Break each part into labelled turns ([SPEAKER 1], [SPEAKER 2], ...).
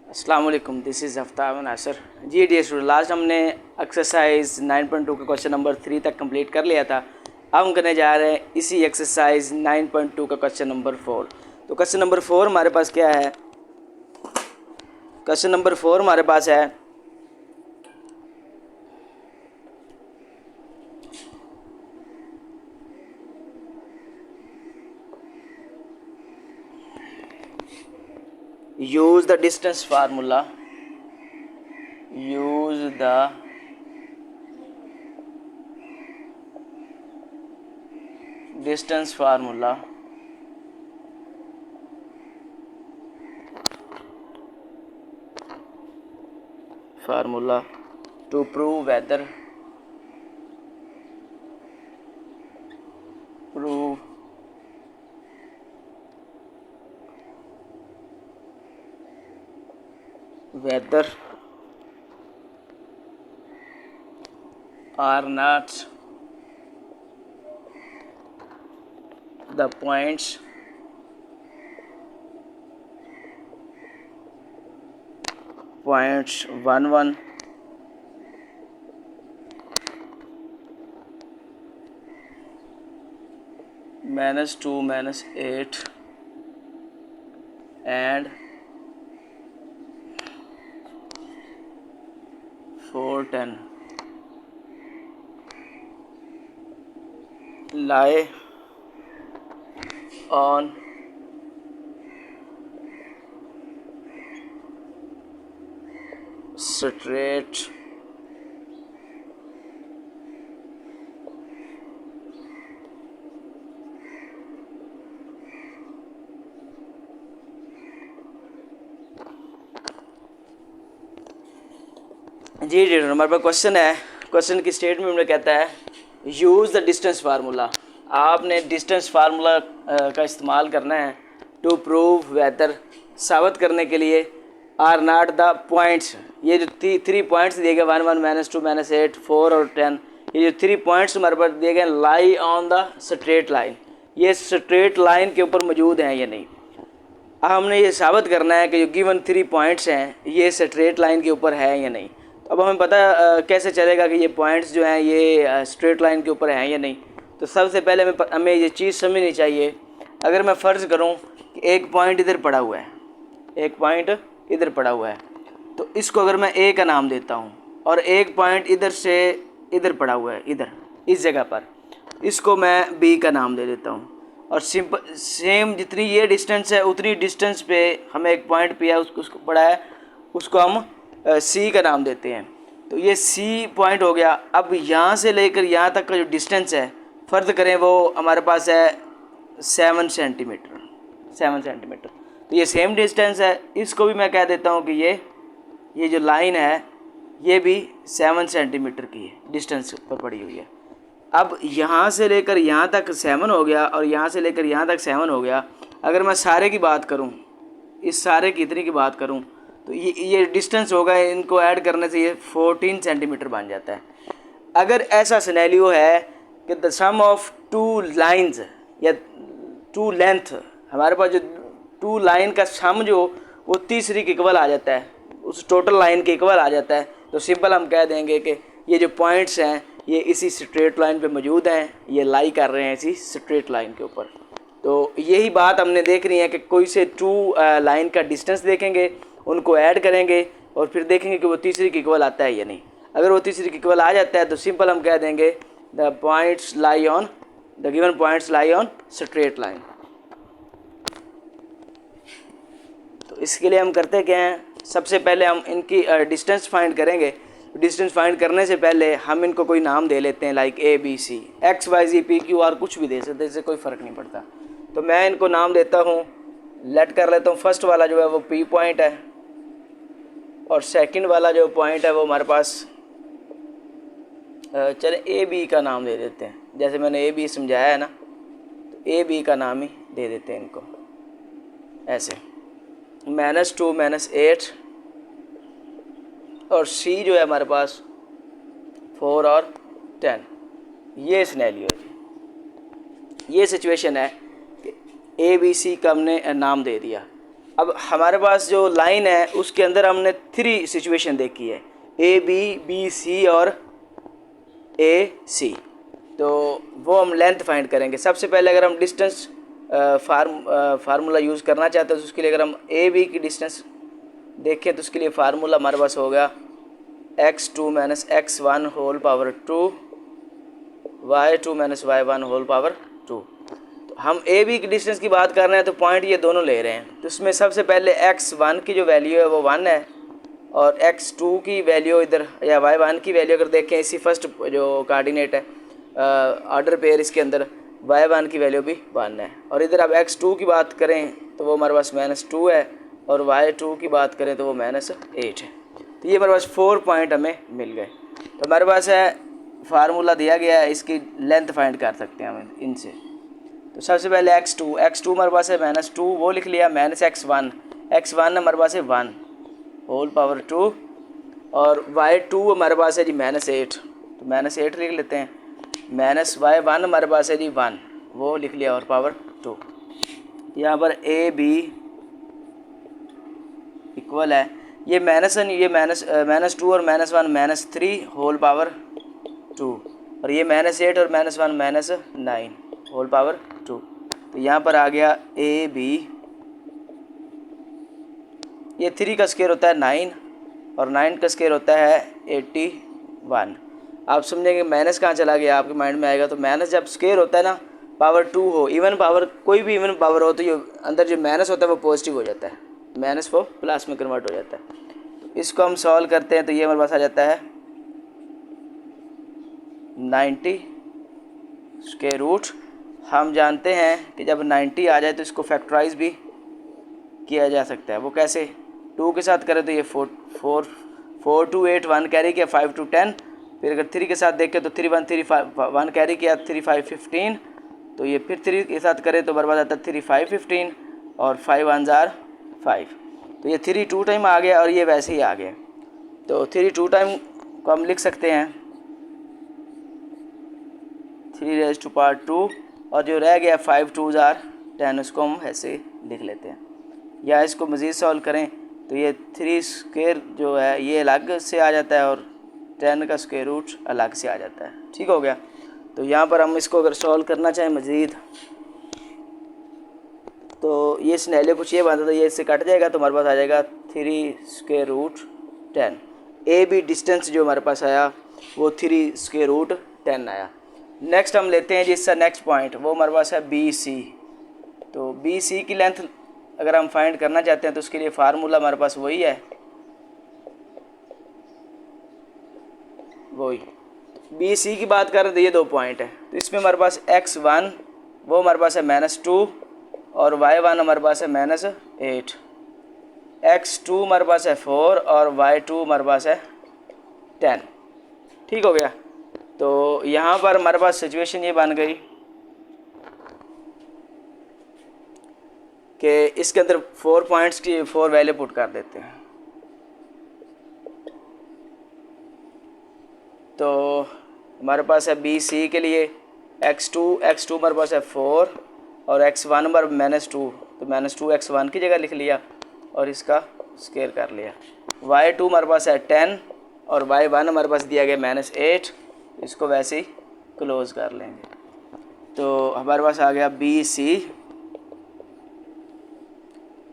[SPEAKER 1] अस्सलाम वालेकुम, this is Aftab Nasir. जी डियर स्टूडेंट, लास्ट हमने एक्सरसाइज 9.2 का क्वेश्चन नंबर 3 तक कंप्लीट कर लिया था। अब हम करने जा रहे हैं इसी एक्सरसाइज 9.2 का क्वेश्चन नंबर 4। तो क्वेश्चन नंबर 4 हमारे पास क्या है? क्वेश्चन नंबर 4 हमारे पास है use the distance formula. Use the distance formula to prove whether are not the points points 1 1 -2 -8 and 4 10 lie on straight जी हमारे पास क्वेश्चन है। क्वेश्चन की स्टेटमेंट में कहता है यूज़ द डिस्टेंस फार्मूला। आपने डिस्टेंस फार्मूला का इस्तेमाल करना है टू प्रूव वेदर, साबित करने के लिए आर नॉट द पॉइंट्स। ये जो 3 पॉइंट्स दिए गए 1 1 -2 -8 4 और 10, ये जो 3 पॉइंट्स हमारे पास दिए गए lie on the straight line, ये स्ट्रेट लाइन के ऊपर मौजूद हैं या नहीं। हमने ये साबित करना है कि जो गिवन 3 पॉइंट्स हैं ये स्ट्रेट लाइन के ऊपर है या नहीं। तो अब हमें पता कैसे चलेगा कि ये पॉइंट्स जो हैं ये स्ट्रेट लाइन के ऊपर हैं या नहीं। तो सबसे पहले हमें ये चीज़ समझनी चाहिए। अगर मैं फ़र्ज़ करूं कि एक पॉइंट इधर पड़ा हुआ है, एक पॉइंट इधर पड़ा हुआ है, तो इसको अगर मैं ए का नाम देता हूं और एक पॉइंट इधर से इधर पड़ा हुआ है, इधर इस जगह पर, इसको मैं बी का नाम दे देता हूँ। और सिंपल सेम जितनी ये डिस्टेंस है उतनी डिस्टेंस पे हमें एक पॉइंट पे है उसको पड़ा है, उसको हम सी का नाम देते हैं। तो ये सी पॉइंट हो गया। अब यहाँ से लेकर यहाँ तक का जो डिस्टेंस है फ़र्ज़ करें वो हमारे पास है 7 सेंटीमीटर। 7 सेंटीमीटर, तो ये सेम डिस्टेंस है। इसको भी मैं कह देता हूँ कि ये जो लाइन है ये भी 7 सेंटीमीटर की है, डिस्टेंस पर पड़ी हुई है। अब यहाँ से लेकर यहाँ तक 7 हो गया और यहाँ से लेकर यहाँ तक 7 हो गया। अगर मैं सारे की बात करूँ, इस सारे की इतनी की बात करूँ, तो ये डिस्टेंस होगा, इनको ऐड करने से ये 14 सेंटीमीटर बन जाता है। अगर ऐसा सिनेरियो है कि द सम ऑफ 2 लाइंस या 2 लेंथ, हमारे पास जो 2 लाइन का सम जो वो तीसरी के इक्वल आ जाता है, उस टोटल लाइन के इक्वल आ जाता है, तो सिंपल हम कह देंगे कि ये जो पॉइंट्स हैं ये इसी स्ट्रेट लाइन पे मौजूद हैं, ये लाई कर रहे हैं इसी स्ट्रेट लाइन के ऊपर। तो यही बात हमने देखनी है कि कोई से 2 लाइन का डिस्टेंस देखेंगे, उनको ऐड करेंगे और फिर देखेंगे कि वो तीसरी के इक्वल आता है या नहीं। अगर वो तीसरी के इक्वल आ जाता है तो सिंपल हम कह देंगे the points lie on the given points lie on straight line. तो इसके लिए हम करते क्या हैं, सबसे पहले हम इनकी डिस्टेंस फाइंड करेंगे। डिस्टेंस फाइंड करने से पहले हम इनको कोई नाम दे लेते हैं, like A B C, X Y Z P Q R, कुछ भी दे सकते हैं, इससे कोई फ़र्क नहीं पड़ता। तो मैं इनको नाम देता हूँ, लेट कर लेता हूँ। फर्स्ट वाला जो है वो पी पॉइंट है और सेकंड वाला जो पॉइंट है वो हमारे पास चले ए बी का नाम दे देते हैं। जैसे मैंने ए बी समझाया है ना, तो ए बी का नाम ही दे देते हैं इनको ऐसे। -2 -8 और सी जो है हमारे पास 4 और 10। ये सिनेरियो है, ये सिचुएशन है कि ए बी सी का हमने नाम दे दिया। अब हमारे पास जो लाइन है उसके अंदर हमने 3 सिचुएशन देखी है, ए बी, बी सी और ए सी। तो वो हम लेंथ फाइंड करेंगे। सबसे पहले अगर हम डिस्टेंस फार्मूला यूज़ करना चाहते हैं तो उसके लिए अगर हम ए बी की डिस्टेंस देखें तो उसके लिए फार्मूला हमारे पास होगा x2 minus x1 whole power 2 y2 minus y1 whole power 2। तो हम ए बी की डिस्टेंस की बात कर रहे हैं तो पॉइंट ये दोनों ले रहे हैं। तो इसमें सबसे पहले x1 की जो वैल्यू है वो 1 है और x2 की वैल्यू इधर या y1 की वैल्यू अगर देखें इसी फर्स्ट जो कोऑर्डिनेट है ऑर्डर पेयर इसके अंदर y1 की वैल्यू भी 1 है। और इधर अब x2 की बात करें तो वो हमारे पास -2 है और y2 की बात करें तो वो -8 है। तो ये हमारे पास 4 पॉइंट हमें मिल गए। तो हमारे पास है फार्मूला दिया गया है, इसकी लेंथ फाइंड कर सकते हैं हम इनसे। तो सबसे पहले x2 हमारे पास है -2 वो लिख लिया, -x1 हमारे पास है 1 होल पावर 2 और y2 हमारे पास है जी -8, तो -8 लिख लेते हैं। -y1 हमारे पास है जी 1 वो लिख लिया और पावर 2। यहाँ पर ए बी इक्वल है, ये -2 और -1 -3 होल पावर 2 और ये -8 और -1 -9 होल पावर 2। तो यहाँ पर आ गया ए बी, ये 3 का स्क्वायर होता है 9 और 9 का स्क्वायर होता है 81। आप समझेंगे माइनस कहाँ चला गया, आपके माइंड में आएगा। तो माइनस जब स्क्वायर होता है ना, पावर 2 हो, इवन पावर, कोई भी इवन पावर हो तो ये अंदर जो माइनस होता है वो पॉजिटिव हो जाता है, माइनस वो प्लस में कन्वर्ट हो जाता है। तो इसको हम सॉल्व करते हैं तो ये हमारे पास आ जाता है 90 स्क्वायर रूट। हम जानते हैं कि जब 90 आ जाए तो इसको फैक्टराइज भी किया जा सकता है। वो कैसे, 2 के साथ करें तो ये 4 2 8 1 कैरी किया, 5 2 10, फिर अगर 3 के साथ देखें तो 3 1 3 5 1 कैरी किया, 3 5 15, तो ये फिर 3 के साथ करें तो बर्बाद आता है 3 5 15 और 5 1 5। तो ये 3 2 टाइम आ गया और ये वैसे ही आ गया। तो 3 2 टाइम को हम लिख सकते हैं 3 raised to power 2 और जो रह गया 5 2 10, उसको हम ऐसे लिख लेते हैं। या इसको मज़ीद सॉल्व करें तो ये 3 स्क्वायर जो है ये अलग से आ जाता है और 10 का स्क्वायर रूट अलग से आ जाता है। ठीक हो गया। तो यहाँ पर हम इसको अगर सॉल्व करना चाहें मज़ीद तो ये सिनेरियो कुछ ये बनता था, ये इससे कट जाएगा तो हमारे पास आ जाएगा 3 square root 10। A B distance जो हमारे पास आया वो 3 स्क्वायर रूट 10 आया। नेक्स्ट हम लेते हैं जिसका नेक्स्ट पॉइंट, वो हमारे पास है बी सी। तो बी सी की लेंथ अगर हम फाइंड करना चाहते हैं तो उसके लिए फार्मूला हमारे पास वही है, वही बी सी की बात करें तो ये 2 पॉइंट है। तो इसमें हमारे पास x1 वो हमारे पास है -2 और y1 हमारे पास है -8, x2 हमारे पास है 4 और y2 हमारे पास है 10। ठीक हो गया। तो यहाँ पर हमारे पास सिचुएशन ये बन गई कि इसके अंदर 4 पॉइंट्स की 4 वैल्यू पुट कर देते हैं। तो हमारे पास है बी सी के लिए x2 हमारे पास है 4 और x1 हमारे -2, तो -2 x1 की जगह लिख लिया और इसका स्क्वायर कर लिया। y2 हमारे पास है 10 और y1 हमारे पास दिया गया -8, इसको वैसे ही क्लोज़ कर लेंगे। तो हमारे पास आ गया बी सी।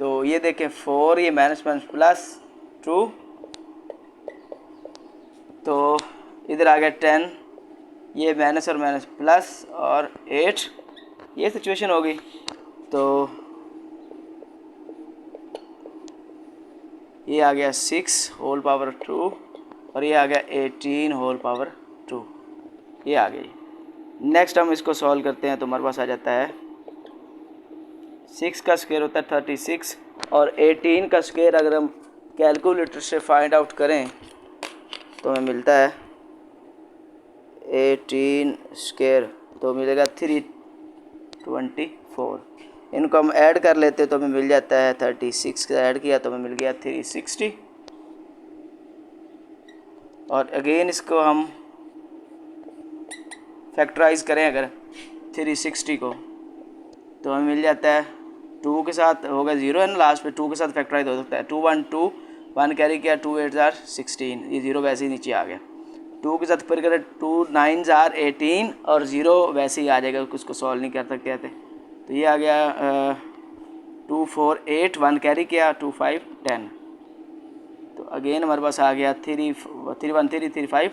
[SPEAKER 1] तो ये देखें 4, ये -+2, तो इधर आ गया 10, ये माइनस और माइनस प्लस और 8, ये सिचुएशन हो गई। तो ये आ गया 6 होल पावर 2 और ये आ गया 18 होल पावर 2, ये आ गई। नेक्स्ट हम इसको सॉल्व करते हैं तो हमारे पास आ जाता है 6 का स्क्वायर होता है 36 और 18 का स्क्वायर अगर हम कैलकुलेटर से फाइंड आउट करें तो हमें मिलता है 18 स्क्वायर तो मिलेगा 324। इनको हम ऐड कर लेते तो हमें मिल जाता है 36 का ऐड किया तो हमें मिल गया 360 और अगेन इसको हम फैक्टराइज करें अगर 360 को तो हमें मिल जाता है 2 के साथ होगा 0 है ना, लास्ट पे 2 के साथ फैक्टराइज हो सकता है। 2 1 2 1 कैरी किया, 2 8 जार 16, ये 0 वैसे ही नीचे आ गया। 2 के साथ फिर करें 2 9 जार 18 और 0 वैसे ही आ जाएगा, उसको सॉल्व नहीं कर सकते थे। तो ये आ गया 2 4 8, 1 कैरी किया, 2 5 10। तो अगेन हमारे पास आ गया 3 1 3 3 5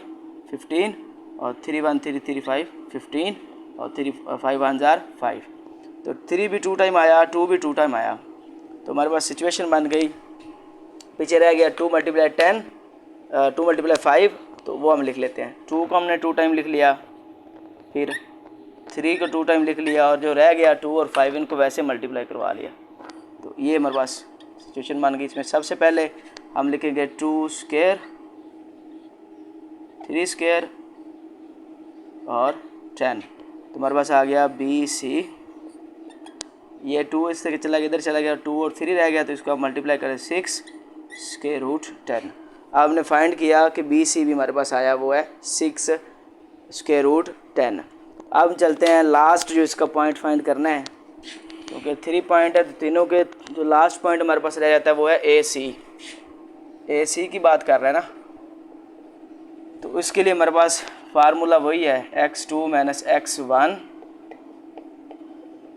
[SPEAKER 1] 15 और 3 1 3 3 5 15 और 3 5 1 जार 5। तो 3 भी 2 टाइम आया, 2 भी 2 टाइम आया। तो हमारे पास सिचुएशन बन गई। पीछे रह गया 2 × 10 2 × 5, तो वो हम लिख लेते हैं। 2 को हमने 2 टाइम लिख लिया, फिर 3 को 2 टाइम लिख लिया, और जो रह गया 2 और 5 इनको वैसे मल्टीप्लाई करवा लिया। तो ये हमारे पास सिचुएशन बन गई। इसमें सबसे पहले हम लिखेंगे 2 स्क्वायर 3 स्क्वायर और 10। तो हमारे पास आ गया BC। ये 2 इस तरह चला गया, इधर चला गया, 2 और 3 रह गया, तो इसको आप मल्टीप्लाई करें 6 स्क्वायर रूट 10। अब हमने फाइंड किया कि BC भी हमारे पास आया, वो है 6 स्क्वायर रूट 10। अब चलते हैं लास्ट जो इसका पॉइंट फाइंड करना है, क्योंकि 3 पॉइंट है, तो तीनों के जो लास्ट पॉइंट हमारे पास रह जाता है वो है AC की बात कर रहे हैं ना। तो इसके लिए हमारे पास फार्मूला वही है, x2 - x1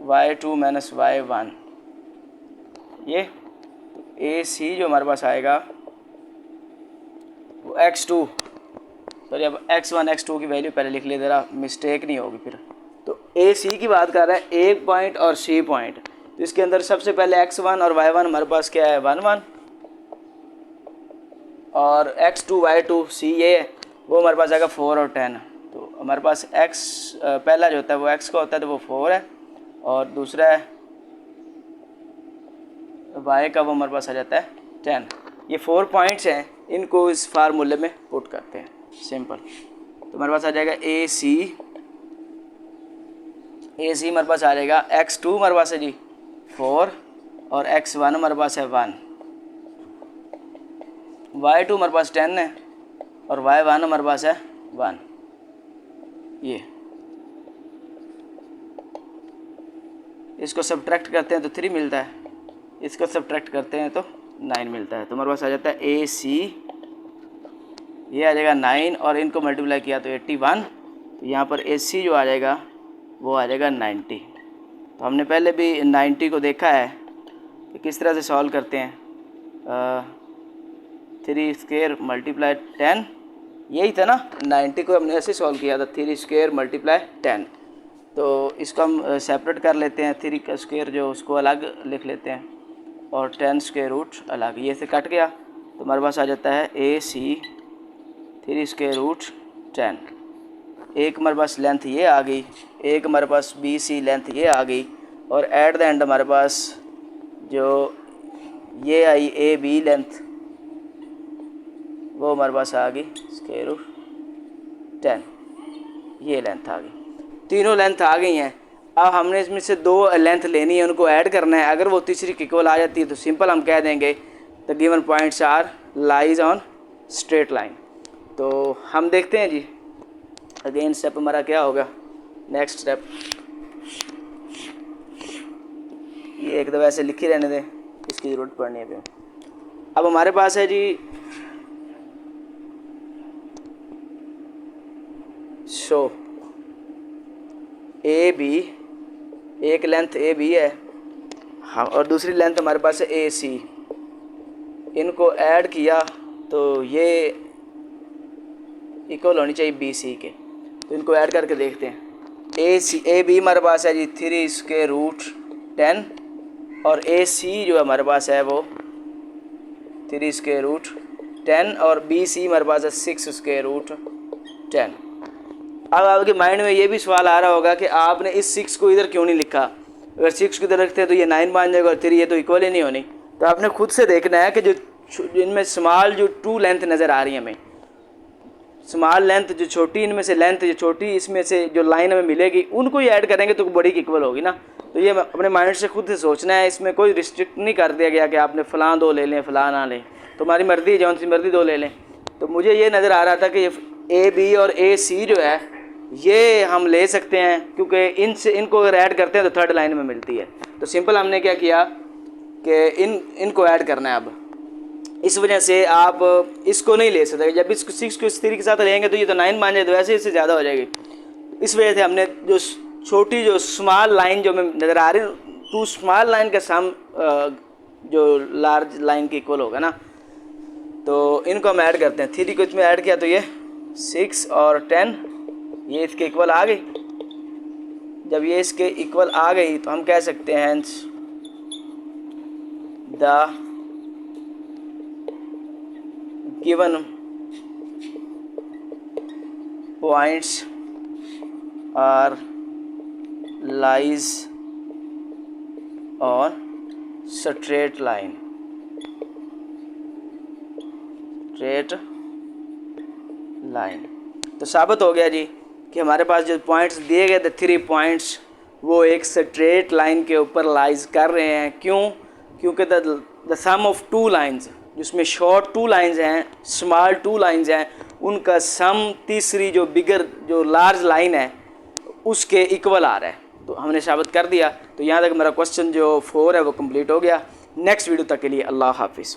[SPEAKER 1] y2 - y1। ये AC जो हमारे पास आएगा वो x2, सॉरी अब x1 x2 की वैल्यू पहले लिख ले, ज़रा मिस्टेक नहीं होगी फिर। तो AC की बात कर रहा है, A पॉइंट और C पॉइंट। तो इसके अंदर सबसे पहले x1 और y1 हमारे पास क्या है 1 1, और x2 y2 C ये है, वो हमारे पास आएगा 4 और 10। तो हमारे पास x पहला जो होता है वो x का होता है, तो वो 4 है, और दूसरा है y का, वो हमारे पास आ जाता है 10। ये 4 पॉइंट्स हैं, इनको इस फार्मूले में पुट करते हैं, सिंपल। तो हमारे पास आ जाएगा AC हमारे पास आ जाएगा x2 हमारे पास है जी 4 और x1 हमारे पास है 1, y2 हमारे पास 10 है और y1 हमारे पास है 1। ये इसको सब्ट्रैक्ट करते हैं तो 3 मिलता है, इसको सब्ट्रैक्ट करते हैं तो 9 मिलता है। तो हमारे पास आ जाता है AC, ये आ जाएगा 9 और इनको मल्टीप्लाई किया तो 81। तो यहाँ पर AC जो आ जाएगा वो आ जाएगा 90। तो हमने पहले भी 90 को देखा है कि किस तरह से सॉल्व करते हैं। 3 स्क्वायर मल्टीप्लाई 10, यही था ना, 90 को हमने ऐसे सॉल्व किया था, 3 स्क्वायर मल्टीप्लाई 10। तो इसको हम सेपरेट कर लेते हैं, 3 का स्क्वायर जो उसको अलग लिख लेते हैं और 10 स्क्वायर रूट अलग, ये से कट गया। तो हमारे पास आ जाता है AC 3 स्क्वायर रूट 10। एक हमारे पास लेंथ ये आ गई, एक हमारे पास BC लेंथ ये आ गई, और एट द एंड हमारे पास जो ये आई AB लेंथ, वो हमारे पास आ गई स्क्वायर रूट 10। ये लेंथ आ गई, तीनों लेंथ आ गई हैं। अब हमने इसमें से 2 लेंथ लेनी है, उनको ऐड करना है। अगर वो तीसरी इक्वल आ जाती है तो सिंपल हम कह देंगे the given points are lies on straight line. तो हम देखते हैं जी अगेन स्टेप हमारा क्या होगा, नेक्स्ट स्टेप। ये एक दफ़ा ऐसे लिखी रहने दें, इसकी ज़रूरत पड़नी है। अब हमारे पास है जी शो AB, एक लेंथ AB है, हाँ, और दूसरी लेंथ हमारे पास है AC। इनको ऐड किया तो ये इक्वल होनी चाहिए BC के। तो इनको ऐड करके देखते हैं। AB हमारे पास है जी 3 स्क्वायर रूट 10 और AC जो हमारे पास है वो 3 स्क्वायर रूट 10 और BC हमारे पास है 6 स्क्वायर रूट 10। अब आपके माइंड में ये भी सवाल आ रहा होगा कि आपने इस 6 को इधर क्यों नहीं लिखा। अगर 6 को इधर रखते हैं तो ये 9 बन जाएगा और 3 ये तो इक्वल ही नहीं होनी। तो आपने खुद से देखना है कि जो इनमें स्मॉल जो 2 लेंथ नज़र आ रही है हमें, स्मॉल लेंथ जो छोटी, इनमें से लेंथ जो छोटी इसमें से जो लाइन हमें मिलेगी उनको ही ऐड करेंगे तो बड़ी की इक्वल होगी ना। तो ये अपने माइंड से खुद से सोचना है, इसमें कोई रिस्ट्रिक्ट नहीं कर दिया गया कि आपने फ़लाँ 2 ले लें फ़लाँ ना लें, तुम्हारी मर्ज़ी, जौन सी मर्ज़ी 2 ले लें। तो मुझे ये नज़र आ रहा था कि ये AB और AC जो है ये हम ले सकते हैं, क्योंकि इनको अगर ऐड करते हैं तो थर्ड लाइन में मिलती है। तो सिंपल हमने क्या किया कि इनको ऐड करना है। अब इस वजह से आप इसको नहीं ले सकते, जब इसको 6 को इस 3 के साथ लेंगे तो ये तो 9 मान जाए, तो वैसे इससे ज़्यादा हो जाएगी। इस वजह से हमने जो छोटी जो स्मॉल लाइन जो हमें नज़र आ रही है, 2 स्मॉल लाइन का सम जो लार्ज लाइन के इक्वल होगा ना, तो इनको हम ऐड करते हैं। 3 को इसमें ऐड किया तो ये 6 और 10 ये इसके इक्वल आ गई। जब ये इसके इक्वल आ गई तो हम कह सकते हैं hence the given points are lies on straight line, straight line. तो साबित हो गया जी कि हमारे पास जो पॉइंट्स दिए गए थे 3 पॉइंट्स वो एक स्ट्रेट लाइन के ऊपर लाइज कर रहे हैं। क्यों? क्योंकि द सम ऑफ 2 लाइंस, जिसमें शॉर्ट 2 लाइंस हैं, स्मॉल 2 लाइंस हैं, उनका सम तीसरी जो बिगर जो लार्ज लाइन है उसके इक्वल आ रहा है। तो हमने साबित कर दिया। तो यहाँ तक मेरा क्वेश्चन जो 4 है वो कंप्लीट हो गया। नेक्स्ट वीडियो तक के लिए अल्लाह हाफिज़।